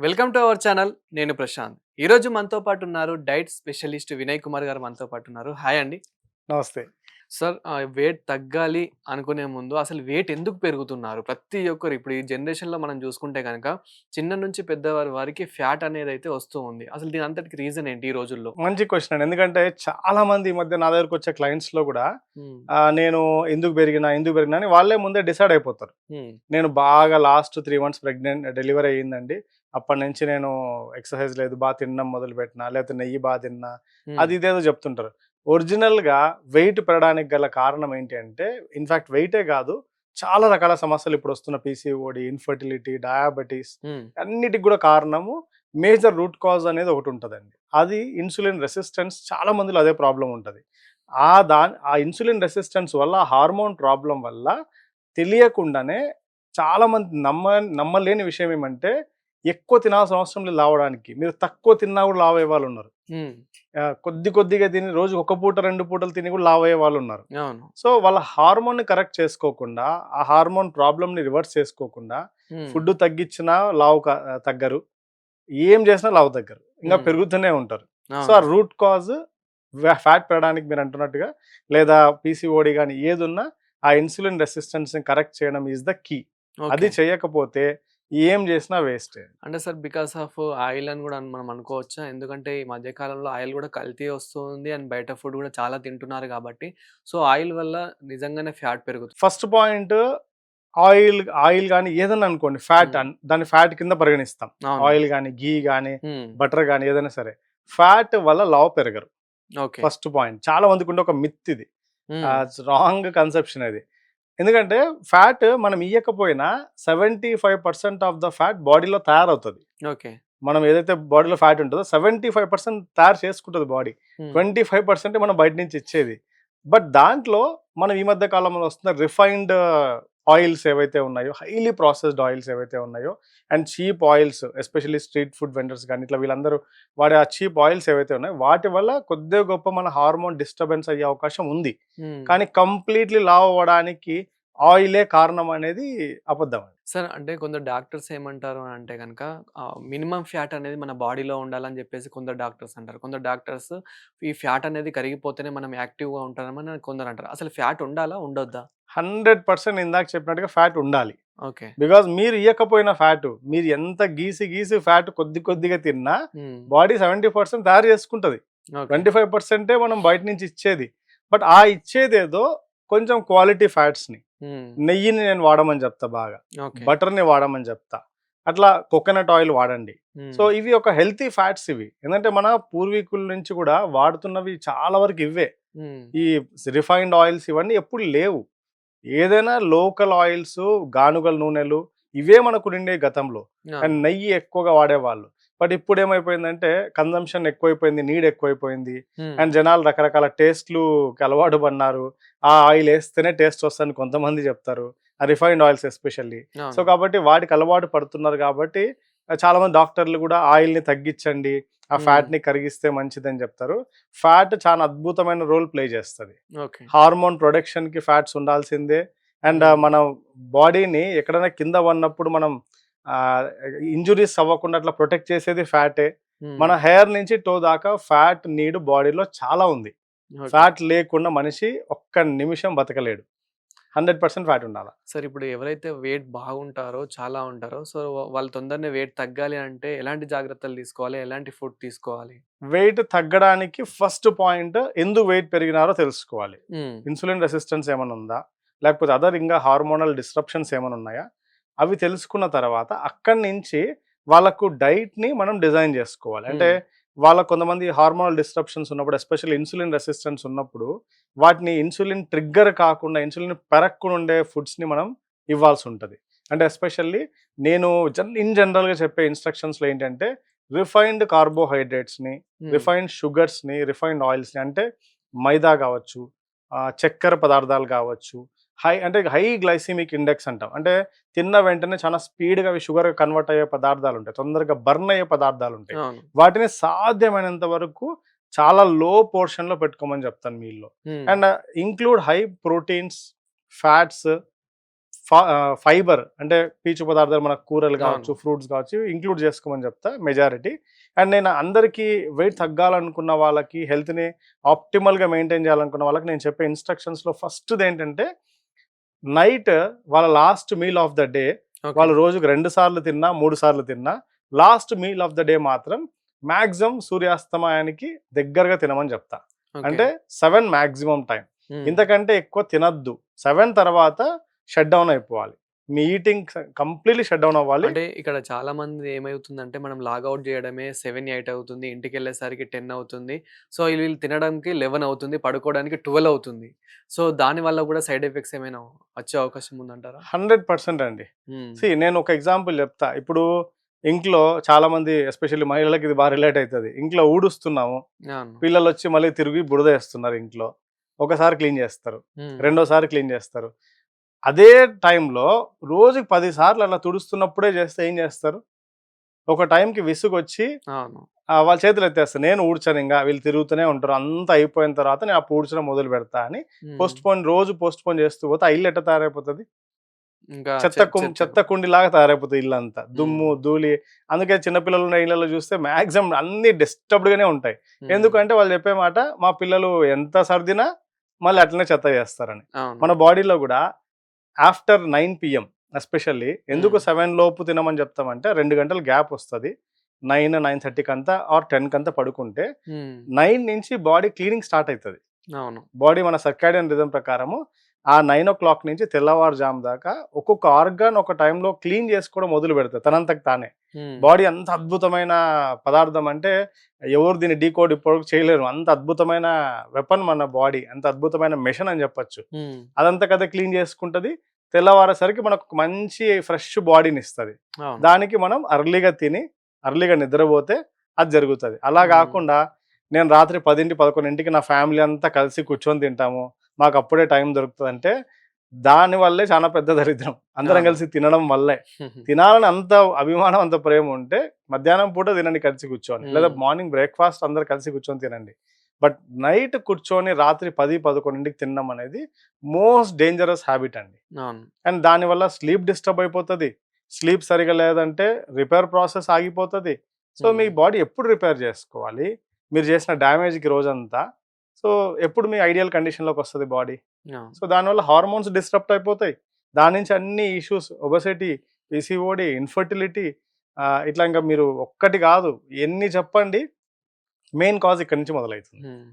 Welcome to our channel. నేను ప్రశాంత్. ఈరోజు మనతో పాటు ఉన్నారు డైట్ స్పెషలిస్ట్ వినయ్ కుమార్ గారు మనతో పాటు ఉన్నారు. హాయ్ అండి. నమస్తే. సార్ వెయిట్ తగ్గాలి అనుకునే ముందు అసలు వెయిట్ ఎందుకు పెరుగుతున్నారు? ప్రతి ఒక్కరు ఇప్పుడు ఈ జనరేషన్‌లో మనం చూసుకుంటే గనక చిన్న నుంచి పెద్దవారి వారికి ఫ్యాట్ అనేదైతే వస్తూ ఉంది. అసలు దీని అంతటికి రీజన్ ఏంటి ఈ రోజుల్లో? మంచి క్వెషన్ అండి. ఎందుకంటే చాలా మంది ఈ మధ్య నా దగ్గరకొచ్చే క్లయింట్స్‌లో గూడా హ్మ్. నేను ఎందుకు పెరిగినా అని వాళ్ళే ముందే డిసైడ్ అయిపోతారు. హ్మ్. నేను బాగా లాస్ట్ 3 మంత్స్ డెలివరీ అయిందండి. అప్పటినుంచి నేను ఎక్సర్‌సైజ్ లేదు, తినడం మొదలుపెట్టినా, లేకపోతే నెయ్యి తిన్నా, హ్మ్. అది ఇదేదో చెప్తుంటారు. ఒరిజినల్‌గా వెయిట్ పెరగడానికి గల కారణం ఏంటి అంటే, ఇన్‌ఫాక్ట్ వెయిటే గాదు, చాలా రకాల సమస్యలు ఇప్పుడొస్తున్న పీసీఓడీ, ఇన్‌ఫెర్టిలిటీ, డయాబెటిస్ హ్మ్. అన్నిటికి గూడా కారణము మేజర్ రూట్ కాజ్ అనేది ఒకటుంటదండి. అది ఇన్సులిన్ రెసిస్టెన్స్. చాలా మందిలో అదే ప్రాబ్లమ్ ఉంటది. ఆ ఇన్సులిన్ రెసిస్టెన్స్ వల్ల, హార్మోన్ ప్రాబ్లమ్ వల్ల తెలియకుండానే చాలామంది నమ్మలేని విషయం ఏమంటే, ఎక్కువ తినాల్సిన అవసరం లేదు లావడానికి. మీరు తక్కువ తిన్నా గూడా లావయ్యే వాళ్ళున్నారు. హ్మ్. కొద్దిగా తిని రోజుకి ఒక పూట, 2 పూటలు తిని గూడా లావయ్యే వాళ్ళున్నారు. అవును. సో, వాళ్ళ హార్మోన్‌ని కరెక్ట్ చేసుకోకుండా, ఆ హార్మోన్ ప్రాబ్లమ్‌ని రివర్స్ చేసుకోకుండా, హ్మ్. ఫుడ్ తగ్గించినా తగ్గరు. ఏం చేసినా లావు తగ్గరు. ఇంగా హ్మ్. పెరుగుతూనే ఉంటారు. సో, ఆ అవును. రూట్ కాజ్ ఫ్యాట్ పెరగడానికి మీరంటున్నట్టుగా, లేదా పీసీఓడీ గాని ఏదున్నా ఆ ఇన్సులిన్ రెసిస్టెన్స్‌ని కరెక్ట్ చేయడం ఈస్ ద కీ. అది ఓకే. చేయకపోతే ఏం చేసినా వేస్టే. అంటే సార్ బికాస్ ఆఫ్ ఆయిల్ అని గూడా మనం అనుకోవచ్చా? ఎందుకంటే ఈ మధ్య కాలంలో ఆయిల్ గూడా కల్తీ వస్తుంది అండ్ బయట ఫుడ్ గూడా చాలా తింటున్నారు గాబట్టి, సో ఆయిల్ వల్ల నిజంగానే ఫ్యాట్ పెరుగుతుంది. ఫస్ట్ పాయింట్, ఆయిల్ గాని ఏదన్నా అనుకోండి, హ్మ్. దాన్ని ఫ్యాట్ కింద పరిగణిస్తాం. అవును. ఆయిల్ గాని, ఘీ గాని, హ్మ్. బటర్ గాని ఏదైనా సరే. ఫ్యాట్ వల్ల లావు పెరగరు. ఓకే. First point. చాలా మందికుండే ఒక మిత్ ఇది. హ్మ్. రాంగ్ కన్సెప్షన్ అది. ఎందుకంటే ఫ్యాట్ మనం ఇయ్యకపోయినా 75% ఆఫ్ ద ఫ్యాట్ బాడీలో తయారవుతది. ఓకే. మనం ఏదైతే బాడీలో ఫ్యాట్ ఉంటదో 75% తయారు చేసుకుంటది బాడీ. హ్మ్. 25% మనం బయట నుంచి ఇచ్చేది. బట్ దాంట్లో మనం ఈ మధ్య కాలంలో వస్తున్న రిఫైన్డ్ ఆయిల్స్ ఏవైతే ఉన్నాయో, హైలీ ప్రాసెస్డ్ ఆయిల్స్ ఏవైతే ఉన్నాయో, and cheap oils, especially street food vendors గాని, ఇట్లా వీళ్ళందరూ వాడే ఆ చీప్ ఆయిల్స్ ఏవైతే ఉన్నాయో, వాటి వల్ల కొద్దిగా గొప్ప మన హార్మోన్ డిస్టర్బెన్స్ అయ్యే అవకాశం ఉంది. హ్మ్. కానీ కంప్లీట్‌లీ లావు అవ్వడానికి ఆయిలే కారణం అనేది అబద్ధం. సార్ అంటే కొందరు డాక్టర్స్ ఏమంటారు అంటే గనక మినిమమ్ ఫ్యాట్ అనేది మన బాడీలో ఉండాలని జెప్పేసి కొందరు డాక్టర్స్ అంటారు. కొందరు డాక్టర్స్ ఈ ఫ్యాట్ అనేది కరిగిపోతేనే మనం యాక్టివ్‌గా ఉంటామని కొందరంటారు. అసలు ఫ్యాట్ ఉండాలా? ఉండొద్దా? 100% ఇందాక చెప్పినట్టుగా ఫ్యాట్ ఉండాలి. ఓకే. బికాజ్ మీరు ఇయ్యకపోయిన ఫ్యాటు, మీరు ఎంత గీసి ఫ్యాట్ కొద్దిగా తిన్నా హ్మ్. బాడీ 70% తయారు చేసుకుంటది. ఓకే. 25% మనం బయట నుంచి ఇచ్చేది. బట్ ఆ ఇచ్చేదేదో కొంచెం క్వాలిటీ ఫ్యాట్స్‌ని. హ్మ్. నెయ్యిని నేను వాడమని చెప్తా బాగా. ఓకే. బటర్‌ని వాడమని చెప్తా. అట్లా కోకోనట్ ఆయిల్ వాడండి. సో, హ్మ్. ఇవి ఒక హెల్తీ ఫ్యాట్స్ ఇవి. ఏందంటే మన పూర్వీకుల నుంచి కూడా వాడుతున్నవి చాలా వరకు ఇవ్వే. హ్మ్. ఈ రిఫైన్డ్ ఆయిల్స్ ఇవన్నీ ఎప్పుడు లేవు. ఏదైనా లోకల్ ఆయిల్స్, గానుగల నూనెలు ఇవే మనకుండిండేయి గతంలో. అండ్ అవును. నెయ్యి ఎక్కువగా వాడేవాళ్ళు. బట్ ఇప్పుడేమైపోయిందంటే కన్జంప్షన్ ఎక్కువైపోయింది, నీడ్ ఎక్కువైపోయింది. హ్మ్. అండ్ జనాలు రకరకాల టేస్ట్‌లుకి అలవాటు పడినారు. ఆ ఆయిల్ ఏస్తేనే టేస్ట్ వస్తదని కొంతమంది చెప్తారు. ఆ రిఫైన్డ్ ఆయిల్స్ ఎస్పెషల్లీ. సో, అవును. కాబట్టి వాటికి అలవాటు పడుతున్నారు కాబట్టి చాలామంది డాక్టర్లు గూడా ఆయిల్‌ని తగ్గించండి, ఆ హ్మ్. ఫ్యాట్‌ని కరిగిస్తే మంచిదని చెప్తారు. ఫ్యాట్ చాలా అద్భుతమైన రోల్ ప్లే చేస్తది. ఓకే. హార్మోన్ ప్రొడక్షన్‌కి ఫ్యాట్స్ ఉండాల్సిందే. అండ్ హ్మ్. మన బాడీని ఎక్కడైనా కింద పడినప్పుడు మనం ఆహ్, ఇంజ్యూరీస్ అవ్వకుండా అట్లా ప్రొటెక్ట్ చేసేది ఫ్యాటే. హ్మ్. మన హెయిర్ నుంచి టో దాకా ఫ్యాట్ నీడ్ బాడీలో చాలా ఉంది. ఓకే. ఫ్యాట్ లేకుండా మనిషి ఒక్క నిమిషం బతకలేడు. 100% ఫ్యాట్ ఉండాల. సార్ ఇప్పుడు ఎవరైతే వెయిట్ బాగుంటారో, చాలా ఉంటారో, సో వాళ్ళు తొందరనే వెయిట్ తగ్గాలి అంటే ఎలాంటి జాగ్రత్తలు తీసుకోవాలి? ఎలాంటి ఫుడ్ తీసుకోవాలి? వెయిట్ తగ్గడానికి ఫస్ట్ పాయింట్, ఎందుకు వెయిట్ పెరిగినారో తెలుసుకోవాలి. హ్మ్. ఇన్సులిన్ రెసిస్టెన్స్ ఏమన్నా ఉందా? లేకపోతే అదర్ ఇంగా హార్మోనల్ డిస్రప్షన్స్ ఏమన్నా ఉన్నాయా? అవి తెలుసుకున్న తర్వాత అక్కడి నుంచి వాళ్ళకు డైట్‌ని మనం డిజైన్ జేసుకోవాలి. అంటే హ్మ్. కొంతమంది హార్మోనల్ డిస్రప్షన్స్ ఉన్నప్పుడు, ఎస్పెషల్లీ ఇన్సులిన్ రెసిస్టెన్స్ ఉన్నప్పుడు, వాటిని ఇన్సులిన్ ట్రిగ్గర్ కాకుండా, ఇన్సులిన్ పెరగకుండా ఉండే ఫుడ్స్‌ని మనం ఇవ్వాల్సుంటది. అంటే ఎస్పెషల్లీ నేను జనరల్‌గా చెప్పే ఇన్‌స్ట్రక్షన్స్‌లో ఏంటంటే, రిఫైన్డ్ కార్బోహైడ్రేట్స్‌ని, హ్మ్. రిఫైన్డ్ షుగర్స్‌ని, రిఫైన్డ్ ఆయిల్స్‌ని, అంటే మైదా గావచ్చు, చక్కెర పదార్థాలు గావచ్చు, హై గ్లైసెమిక్ ఇండెక్స్ అంటాం. అంటే తిన్న వెంటనే చాలా స్పీడ్‌గా అవి షుగర్‌గా కన్వర్ట్ అయ్యే పదార్థాలుంటాయి. తొందరగా బర్న్ అయ్యే పదార్థాలుంటాయి. అవును. వాటిని సాధ్యమైనంత వరకు చాలా లో పోర్షన్‌లో పెట్టుకోమని చెప్తాను మీల్‌లో. హ్మ్. And include high proteins, fats, fibre అంటే పీచు పదార్థాలు మన కూరలు కావచ్చు, అవును. ఫ్రూట్స్ కావచ్చు ఇంక్లూడ్ చేసుకోమని చెప్తా మెజారిటీ. అండ్ నేను అందరికీ వెయిట్ తగ్గాలనుకున్న వాళ్ళకి, హెల్త్‌ని ఆప్టిమల్‌గా మెయింటైన్ చేయాలనుకున్న వాళ్ళకి నేను చెప్పే ఇన్‌స్ట్రక్షన్స్‌లో ఫస్ట్‌దేంటంటే నైట్ వాళ్ళ last meal of the day okay. వాళ్ళు రోజుకి 2 సార్లు తిన్నా, 3 సార్లు తిన్నా last meal of the day మాత్రం మాక్సిమం సూర్యాస్తమయానికి దగ్గరగా తినమని చెప్తా. ఓకే. అంటే 7 మాక్సిమం టైం. హ్మ్. ఇంతకంటే ఎక్కువ తినొద్దు. 7 తర్వాత షట్ డౌన్ అయిపోవాలి. మీ ఈటింగ్ కంప్లీట్‌లీ షట్ డౌన్ అవ్వాలి. అంటే ఇక్కడ చాలా మంది ఏమైతుందంటే మనం లాగౌట్ జేయడమే 7, 8 అవుతుంది. ఇంటికెళ్ళేసరికి 10 అవుతుంది. సో, వీళ్ళు తినడానికి 11 అవుతుంది. పడుకోవడానికి 12 అవుతుంది. సో, దానివల్ల గూడా సైడ్ ఎఫెక్ట్స్ ఏమైనా వచ్చే అవకాశం ఉందంటారా? 100% అండి. హ్మ్. నేను ఒక ఎగ్జాంపుల్ చెప్తా. ఇప్పుడు ఇంట్లో చాలామంది ఎస్పెషల్లీ మహిళలకి ఇది బాగా రిలేట్ అయితది. ఇంట్లో ఊడుస్తున్నాము. అవును. పిల్లలొచ్చి మళ్ళీ తిరిగి బురద ఏస్తున్నారు ఇంట్లో. ఒకసారి క్లీన్ చేస్తారు. హ్మ్. రెండోసారి క్లీన్ చేస్తారు. అదే టైంలో రోజుకి 10 సార్లు అలా తుడుస్తున్నప్పుడే చేస్తే ఏం చేస్తారు? ఒక టైంకి విసుగొచ్చి అవును. వాళ్ళ చేతులు ఎత్తేస్తారు. నేను ఊడ్చనింగా వీళ్ళు తిరుగుతూనే ఉంటారు. అంతా అయిపోయిన తర్వాత నేను అప్పుడు ఊడ్చడం మొదలు పెడతా అని హ్మ్. రోజు పోస్ట్‌పోన్ చేస్తూ పోతే ఆ ఇల్లు ఎట్ట తయారైపోతది? ఇంకా చెత్త కుండీలాగా తయారైపోతది ఇల్లంతా. దుమ్ము, హ్మ్. ధూళి. అందుకే చిన్న పిల్లలున్న ఇళ్ళలో చూస్తే మాక్సిమం అన్నీ డిస్టర్బ్డ్‌గానే ఉంటాయి. హ్మ్. ఎందుకంటే వాళ్ళు చెప్పే మాట మా పిల్లలు ఎంత సర్దినా మళ్ళీ అట్లనే చెత్త చేస్తారని. అవును. మన బాడీలో గూడా ఆఫ్టర్ 9 పీఎం ఎస్పెషల్లీ ఎందుకు హ్మ్. 7 లోపు తినమని చెప్తామంటే 2 గంటలు గ్యాప్ వస్తది. 9, 9:30 కంతా ఆర్ 10 కంతా పడుకుంటే హ్మ్. 9 నుంచి బాడీ క్లీనింగ్ స్టార్ట్ అయితది. అవును. బాడీ మన సర్కాడియన్ రిథమ్ ప్రకారము ఆ 9:00 నుంచి తెల్లవారుజాము దాకా ఒక్కొక్క ఆర్గాన్ ఒక టైంలో క్లీన్ చేసుకోవడం మొదలు పెడతది తనంతట తానే. హ్మ్. బాడీ అంత అద్భుతమైన పదార్థం అంటే ఎవరు దీన్ని డీకోడ్ ఇప్పటివరకు చేయలేరు. అంత అద్భుతమైన వెపన్ మన బాడీ. అంత అద్భుతమైన మెషిన్ అని చెప్పొచ్చు. హ్మ్. అదంతకదే క్లీన్ చేసుకుంటది. తెల్లవారేసరికి మనకు ఒక మంచి ఫ్రెష్ బాడీనిస్తది. అవును. దానికి మనం ఎర్లీగా తిని, ఎర్లీగా నిద్రపోతే అది జరుగుతది. అలా హ్మ్. గాకుండా నేను రాత్రి 10, 11కి నా ఫ్యామిలీ అంతా కలిసి కూర్చొని తింటాము. మాకప్పుడే టైం దొరుకుతదంటే దాని వల్లే చాలా పెద్ద దరిద్రం. అందరం అవును. కలిసి తినడం వల్లే. తినాలని అంత అభిమానం, అంత ప్రేమ ఉంటే మధ్యాహ్నం పూట తినండి కలిసి కూర్చొని. లేదా హ్మ్. మార్నింగ్ బ్రేక్‌ఫాస్ట్ అందరూ కలిసి కూర్చొని తినండి. బట్ నైట్ కూర్చొని రాత్రి 10, 11కి తినడం అనేది మోస్ట్ డేంజరస్ హాబిట్ అండి. అవును. అండ్ దానివల్ల స్లీప్ డిస్టర్బ్ అయిపోతది. స్లీప్ సరిగ్గా లేదంటే రిపేర్ ప్రాసెస్ ఆగిపోతది. సో, మీ హ్మ్. బాడీ ఎప్పుడు రిపేర్ జేసుకోవాలి? మీరు చేసిన డ్యామేజ్‌కి రోజంతా. సో, ఎప్పుడు మీ ఐడియల్ కండిషన్‌లోకొస్తది బాడీ? అవును. సో, దానివల్ల హార్మోన్స్ డిస్రప్ట్ అయిపోతాయి. దాని నుంచి అన్ని ఇష్యూస్ ఒబెసిటీ, పీసీఓడీ, ఇన్‌ఫర్టిలిటీ ఇట్లా ఇంకా మీరు ఒక్కటి గాదు ఎన్ని చెప్పండి మెయిన్ కాజ్ ఇక్కడి నుంచి మొదలైతుంది. హ్మ్.